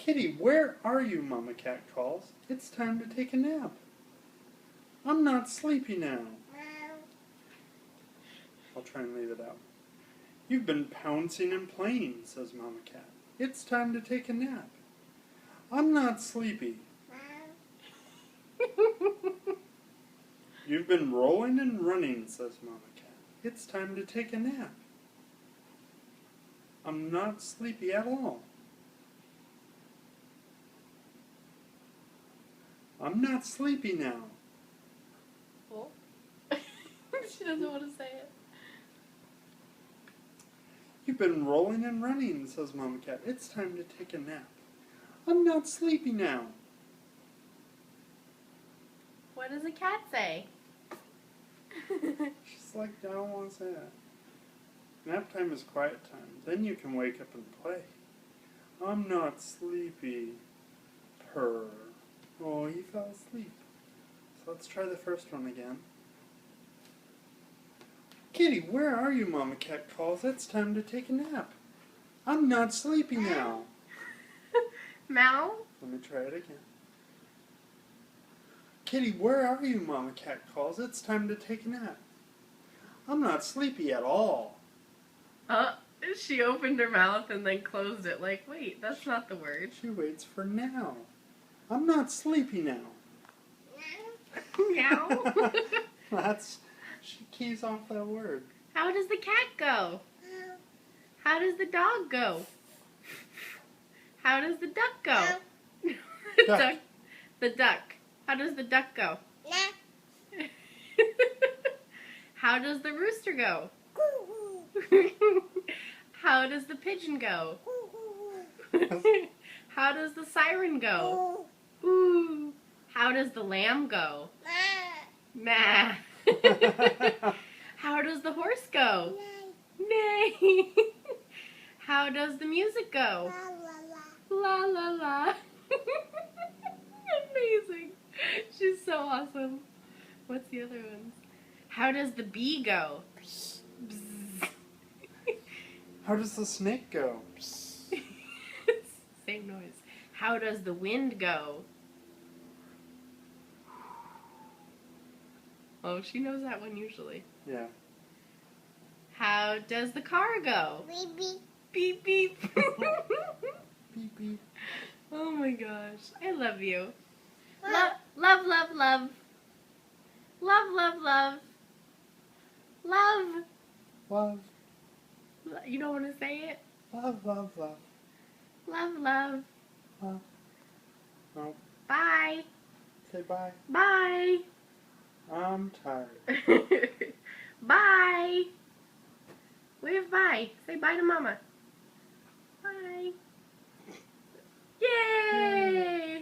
Kitty, where are you? Mama Cat calls. It's time to take a nap. I'm not sleepy now. I'll try and leave it out. You've been pouncing and playing, says Mama Cat. It's time to take a nap. I'm not sleepy. You've been rolling and running, says Mama Cat. It's time to take a nap. I'm not sleepy at all. I'm not sleepy now. Well, she doesn't want to say it. You've been rolling and running, says Mama Cat. It's time to take a nap. I'm not sleepy now. What does a cat say? She's like, I don't want to say that. Nap time is quiet time. Then you can wake up and play. I'm not sleepy. Purr. Oh, he fell asleep. So let's try the first one again. Kitty, where are you? Mama Cat calls. It's time to take a nap. I'm not sleepy now. Meow? Let me try it again. Kitty, where are you? Mama Cat calls. It's time to take a nap. I'm not sleepy at all. She opened her mouth and then closed it like, wait, that's not the word. She waits for now. I'm not sleepy now. Meow. She keys off that word. How does the cat go? How does the dog go? How does the duck go? Duck. The duck. How does the duck go? How does the rooster go? How does the pigeon go? How does the siren go? Ooh. How does the lamb go? Meh. How does the horse go? Neigh. How does the music go? La la la. Amazing. She's so awesome. What's the other one? How does the bee go? Bzz. How does the snake go? Same noise. How does the wind go? Oh, she knows that one usually. Yeah. How does the car go? Beep beep. Beep beep. Beep beep. Oh my gosh. I love you. Love, love, love, love. Love, love, love. Love. Love. You don't want to say it? Love, love, love. Love, love. Love. No. Bye. Say bye. Bye. I'm tired. Bye. Wave bye. Say bye to Mama. Bye. Yay!